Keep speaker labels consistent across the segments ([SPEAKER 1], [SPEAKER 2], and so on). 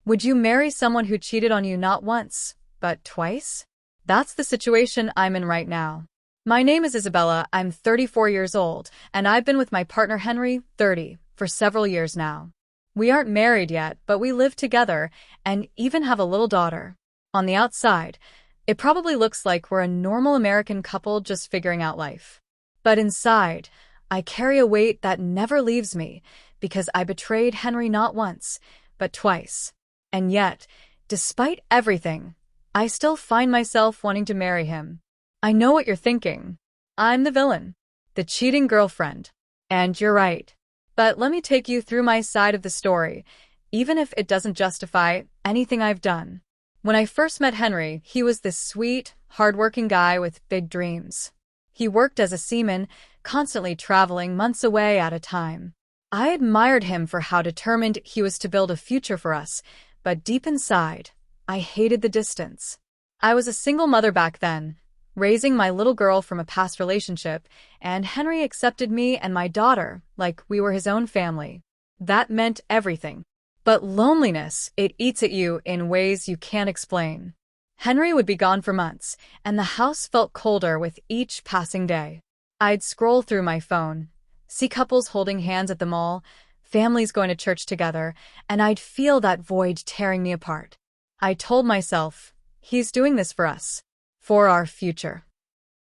[SPEAKER 1] Would you marry someone who cheated on you not once, but twice? That's the situation I'm in right now. My name is Isabella, I'm 34 years old, and I've been with my partner Henry, 30, for several years now. We aren't married yet, but we live together and even have a little daughter. On the outside, it probably looks like we're a normal American couple just figuring out life. But inside, I carry a weight that never leaves me because I betrayed Henry not once, but twice. And yet, despite everything, I still find myself wanting to marry him. I know what you're thinking. I'm the villain, the cheating girlfriend. And you're right. But let me take you through my side of the story, even if it doesn't justify anything I've done. When I first met Henry, he was this sweet, hardworking guy with big dreams. He worked as a seaman, constantly traveling months away at a time. I admired him for how determined he was to build a future for us, but deep inside, I hated the distance. I was a single mother back then, raising my little girl from a past relationship, and Henry accepted me and my daughter like we were his own family. That meant everything. But loneliness, it eats at you in ways you can't explain. Henry would be gone for months, and the house felt colder with each passing day. I'd scroll through my phone, see couples holding hands at the mall, families going to church together, and I'd feel that void tearing me apart. I told myself, he's doing this for us, for our future.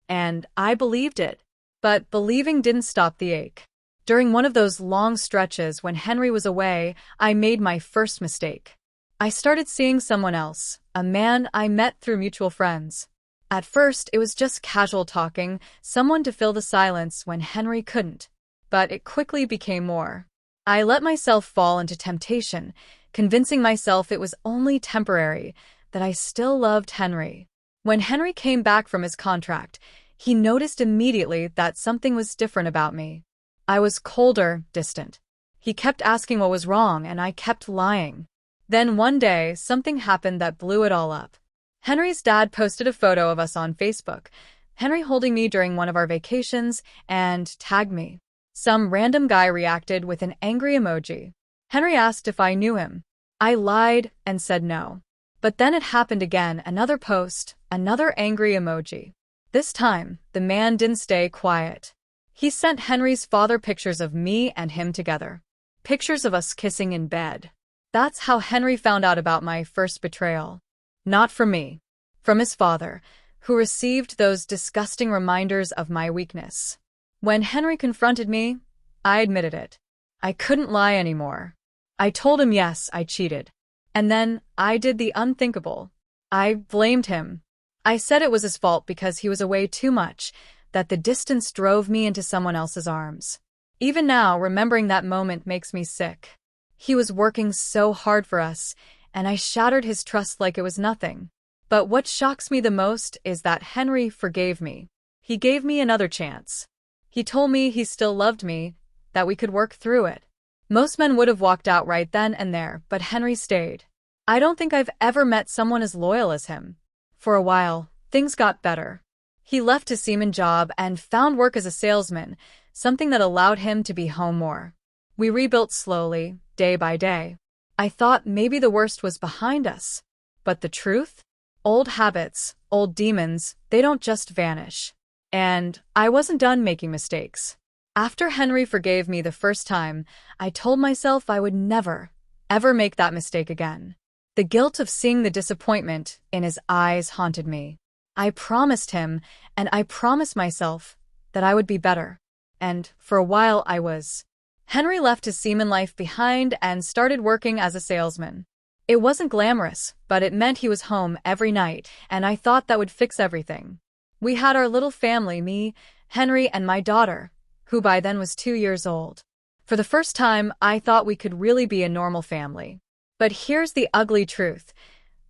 [SPEAKER 1] And I believed it. But believing didn't stop the ache. During one of those long stretches when Henry was away, I made my first mistake. I started seeing someone else, a man I met through mutual friends. At first, it was just casual talking, someone to fill the silence when Henry couldn't. But it quickly became more. I let myself fall into temptation, convincing myself it was only temporary, that I still loved Henry. When Henry came back from his contract, he noticed immediately that something was different about me. I was colder, distant. He kept asking what was wrong, and I kept lying. Then one day, something happened that blew it all up. Henry's dad posted a photo of us on Facebook, Henry holding me during one of our vacations, and tagged me. Some random guy reacted with an angry emoji. Henry asked if I knew him. I lied and said no. But then it happened again, another post, another angry emoji. This time, the man didn't stay quiet. He sent Henry's father pictures of me and him together. Pictures of us kissing in bed. That's how Henry found out about my first betrayal. Not from me. From his father, who received those disgusting reminders of my weakness. When Henry confronted me, I admitted it. I couldn't lie anymore. I told him yes, I cheated. And then I did the unthinkable. I blamed him. I said it was his fault because he was away too much, that the distance drove me into someone else's arms. Even now, remembering that moment makes me sick. He was working so hard for us, and I shattered his trust like it was nothing. But what shocks me the most is that Henry forgave me. He gave me another chance. He told me he still loved me, that we could work through it. Most men would have walked out right then and there, but Henry stayed. I don't think I've ever met someone as loyal as him. For a while, things got better. He left his seaman job and found work as a salesman, something that allowed him to be home more. We rebuilt slowly, day by day. I thought maybe the worst was behind us. But the truth? Old habits, old demons, they don't just vanish. And I wasn't done making mistakes. After Henry forgave me the first time, I told myself I would never, ever make that mistake again. The guilt of seeing the disappointment in his eyes haunted me. I promised him, and I promised myself, that I would be better. And for a while I was. Henry left his seaman life behind and started working as a salesman. It wasn't glamorous, but it meant he was home every night, and I thought that would fix everything. We had our little family, me, Henry, and my daughter, who by then was 2 years old. For the first time, I thought we could really be a normal family. But here's the ugly truth.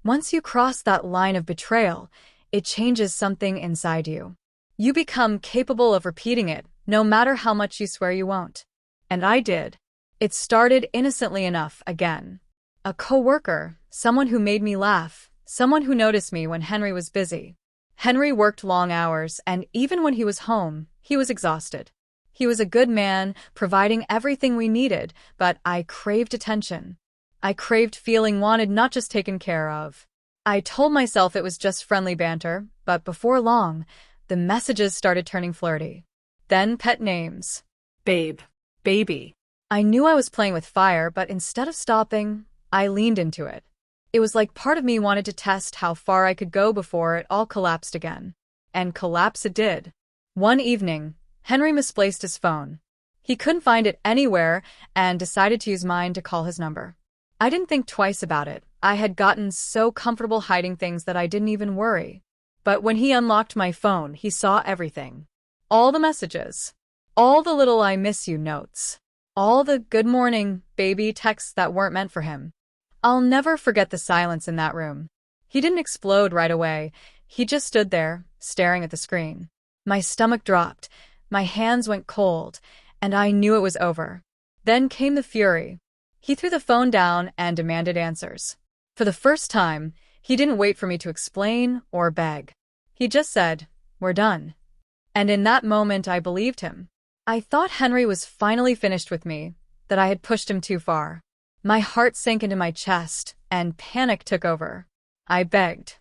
[SPEAKER 1] Once you cross that line of betrayal, it changes something inside you. You become capable of repeating it, no matter how much you swear you won't. And I did. It started innocently enough again. A coworker, someone who made me laugh, someone who noticed me when Henry was busy. Henry worked long hours, and even when he was home, he was exhausted. He was a good man, providing everything we needed, but I craved attention. I craved feeling wanted, not just taken care of. I told myself it was just friendly banter, but before long, the messages started turning flirty. Then pet names. Babe. Baby. I knew I was playing with fire, but instead of stopping, I leaned into it. It was like part of me wanted to test how far I could go before it all collapsed again. And collapse it did. One evening, Henry misplaced his phone. He couldn't find it anywhere and decided to use mine to call his number. I didn't think twice about it. I had gotten so comfortable hiding things that I didn't even worry. But when he unlocked my phone, he saw everything. All the messages. All the little "I miss you" notes. All the "good morning, baby" texts that weren't meant for him. I'll never forget the silence in that room. He didn't explode right away. He just stood there, staring at the screen. My stomach dropped, my hands went cold, and I knew it was over. Then came the fury. He threw the phone down and demanded answers. For the first time, he didn't wait for me to explain or beg. He just said, "We're done." And in that moment, I believed him. I thought Henry was finally finished with me, that I had pushed him too far. My heart sank into my chest, and panic took over. I begged.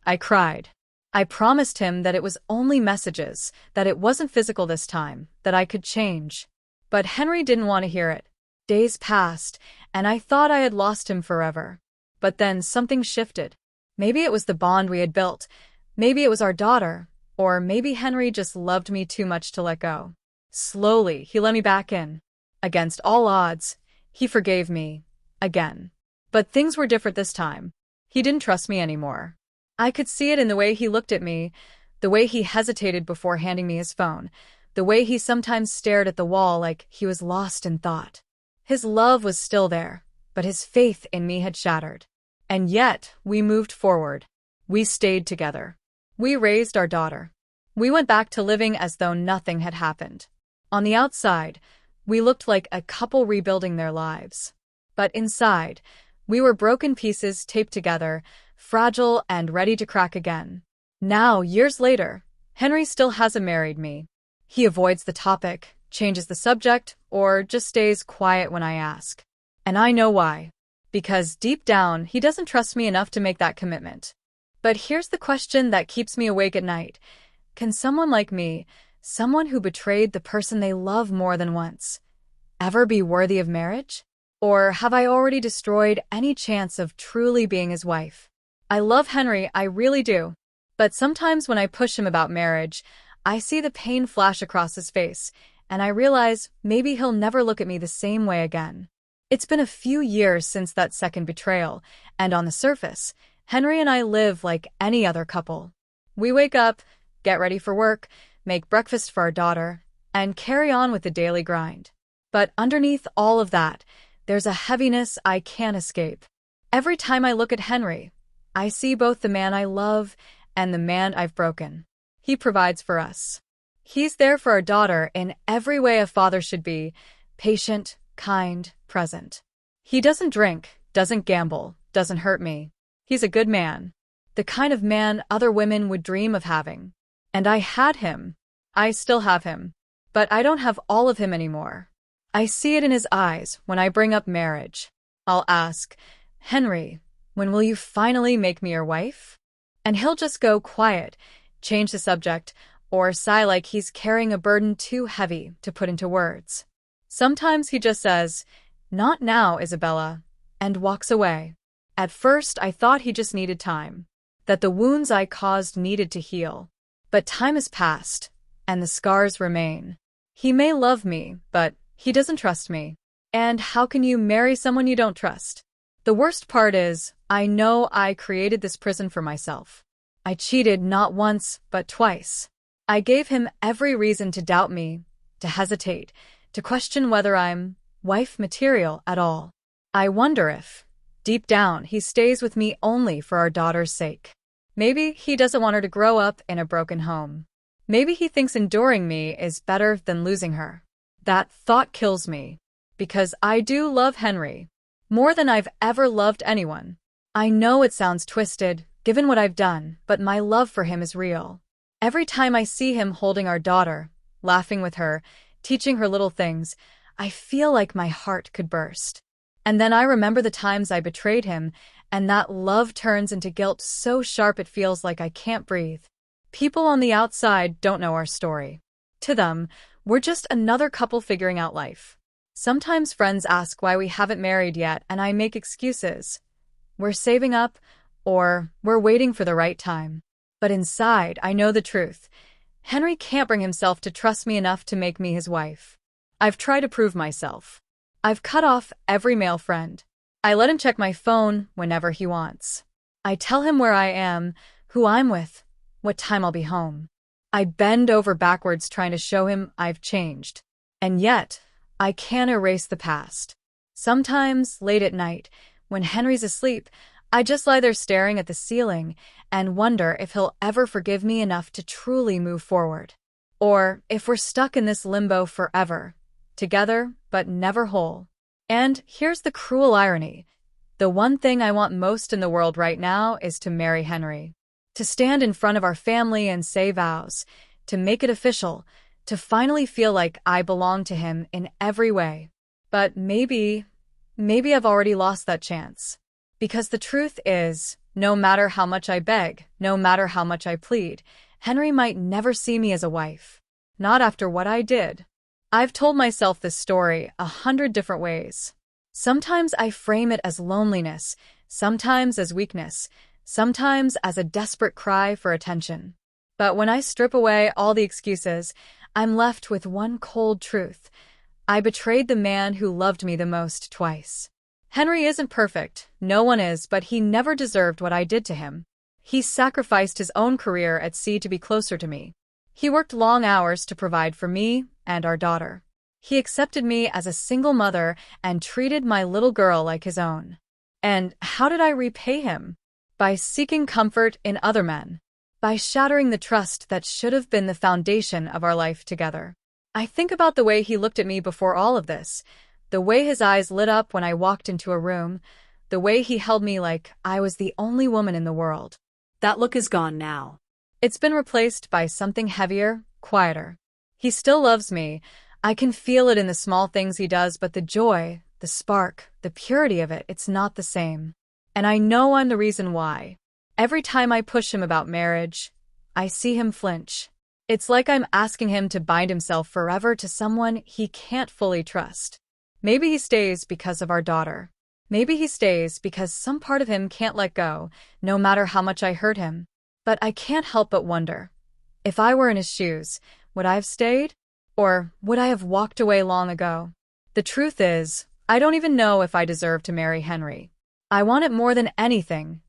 [SPEAKER 1] I cried. I promised him that it was only messages, that it wasn't physical this time, that I could change. But Henry didn't want to hear it. Days passed, and I thought I had lost him forever. But then something shifted. Maybe it was the bond we had built. Maybe it was our daughter. Or maybe Henry just loved me too much to let go. Slowly, he let me back in. Against all odds, he forgave me. Again. But things were different this time. He didn't trust me anymore. I could see it in the way he looked at me, the way he hesitated before handing me his phone, the way he sometimes stared at the wall like he was lost in thought. His love was still there, but his faith in me had shattered. And yet, we moved forward. We stayed together. We raised our daughter. We went back to living as though nothing had happened. On the outside, we looked like a couple rebuilding their lives. But inside, we were broken pieces taped together, fragile and ready to crack again. Now, years later, Henry still hasn't married me. He avoids the topic, changes the subject, or just stays quiet when I ask. And I know why. Because deep down, he doesn't trust me enough to make that commitment. But here's the question that keeps me awake at night. Can someone like me, someone who betrayed the person they love more than once, ever be worthy of marriage? Or have I already destroyed any chance of truly being his wife? I love Henry, I really do. But sometimes when I push him about marriage, I see the pain flash across his face, and I realize maybe he'll never look at me the same way again. It's been a few years since that second betrayal, and on the surface, Henry and I live like any other couple. We wake up, get ready for work, make breakfast for our daughter, and carry on with the daily grind. But underneath all of that, there's a heaviness I can't escape. Every time I look at Henry, I see both the man I love and the man I've broken. He provides for us. He's there for our daughter in every way a father should be, patient, kind, present. He doesn't drink, doesn't gamble, doesn't hurt me. He's a good man. The kind of man other women would dream of having. And I had him. I still have him. But I don't have all of him anymore. I see it in his eyes when I bring up marriage. I'll ask, "Henry, when will you finally make me your wife?" And he'll just go quiet, change the subject, or sigh like he's carrying a burden too heavy to put into words. Sometimes he just says, "Not now, Isabella," and walks away. At first, I thought he just needed time, that the wounds I caused needed to heal. But time has passed, and the scars remain. He may love me, but he doesn't trust me. And how can you marry someone you don't trust? The worst part is, I know I created this prison for myself. I cheated not once, but twice. I gave him every reason to doubt me, to hesitate, to question whether I'm wife material at all. I wonder if, deep down, he stays with me only for our daughter's sake. Maybe he doesn't want her to grow up in a broken home. Maybe he thinks enduring me is better than losing her. That thought kills me. Because I do love Henry. More than I've ever loved anyone. I know it sounds twisted, given what I've done, but my love for him is real. Every time I see him holding our daughter, laughing with her, teaching her little things, I feel like my heart could burst. And then I remember the times I betrayed him, and that love turns into guilt so sharp it feels like I can't breathe. People on the outside don't know our story. To them, we're just another couple figuring out life. Sometimes friends ask why we haven't married yet, and I make excuses. We're saving up, or we're waiting for the right time. But inside, I know the truth. Henry can't bring himself to trust me enough to make me his wife. I've tried to prove myself. I've cut off every male friend. I let him check my phone whenever he wants. I tell him where I am, who I'm with, what time I'll be home. I bend over backwards trying to show him I've changed. And yet, I can't erase the past. Sometimes, late at night, when Henry's asleep, I just lie there staring at the ceiling and wonder if he'll ever forgive me enough to truly move forward. Or if we're stuck in this limbo forever, together but never whole. And here's the cruel irony. The one thing I want most in the world right now is to marry Henry. To stand in front of our family and say vows, to make it official, to finally feel like I belong to him in every way. But maybe I've already lost that chance. Because the truth is, no matter how much I beg, no matter how much I plead, Henry might never see me as a wife. Not after what I did. I've told myself this story 100 different ways. Sometimes I frame it as loneliness, sometimes as weakness, sometimes as a desperate cry for attention. But when I strip away all the excuses, I'm left with one cold truth. I betrayed the man who loved me the most twice. Henry isn't perfect, no one is, but he never deserved what I did to him. He sacrificed his own career at sea to be closer to me. He worked long hours to provide for me and our daughter. He accepted me as a single mother and treated my little girl like his own. And how did I repay him? By seeking comfort in other men. By shattering the trust that should have been the foundation of our life together. I think about the way he looked at me before all of this, the way his eyes lit up when I walked into a room, the way he held me like I was the only woman in the world.
[SPEAKER 2] That look is gone now.
[SPEAKER 1] It's been replaced by something heavier, quieter. He still loves me. I can feel it in the small things he does, but the joy, the spark, the purity of it, it's not the same. And I know I'm the reason why. Every time I push him about marriage, I see him flinch. It's like I'm asking him to bind himself forever to someone he can't fully trust. Maybe he stays because of our daughter. Maybe he stays because some part of him can't let go, no matter how much I hurt him. But I can't help but wonder. If I were in his shoes, would I have stayed? Or would I have walked away long ago? The truth is, I don't even know if I deserve to marry Henry. I want it more than anything.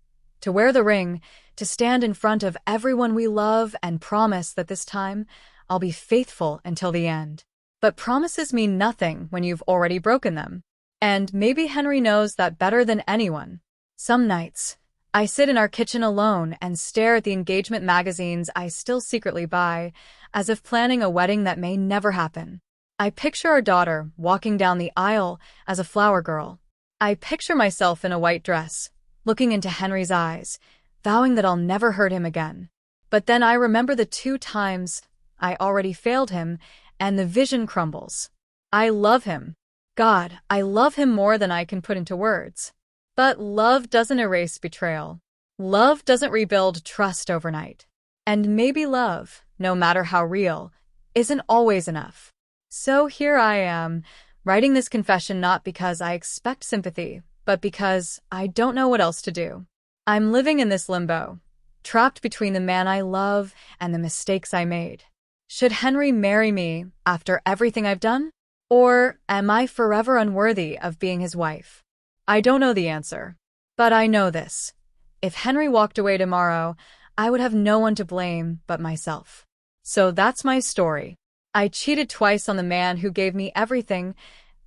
[SPEAKER 1] To wear the ring, to stand in front of everyone we love and promise that this time, I'll be faithful until the end. But promises mean nothing when you've already broken them. And maybe Henry knows that better than anyone. Some nights, I sit in our kitchen alone and stare at the engagement magazines I still secretly buy, as if planning a wedding that may never happen. I picture our daughter walking down the aisle as a flower girl. I picture myself in a white dress, looking into Henry's eyes, vowing that I'll never hurt him again. But then I remember the 2 times I already failed him, and the vision crumbles. I love him. God, I love him more than I can put into words. But love doesn't erase betrayal. Love doesn't rebuild trust overnight. And maybe love, no matter how real, isn't always enough. So here I am, writing this confession not because I expect sympathy, but because I don't know what else to do. I'm living in this limbo, trapped between the man I love and the mistakes I made. Should Henry marry me after everything I've done? Or am I forever unworthy of being his wife? I don't know the answer. But I know this. If Henry walked away tomorrow, I would have no one to blame but myself. So that's my story. I cheated twice on the man who gave me everything,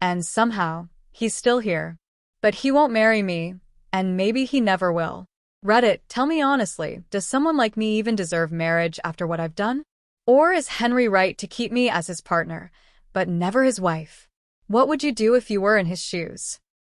[SPEAKER 1] and somehow, he's still here. But he won't marry me, and maybe he never will. Reddit, tell me honestly, does someone like me even deserve marriage after what I've done? Or is Henry right to keep me as his partner, but never his wife? What would you do if you were in his shoes?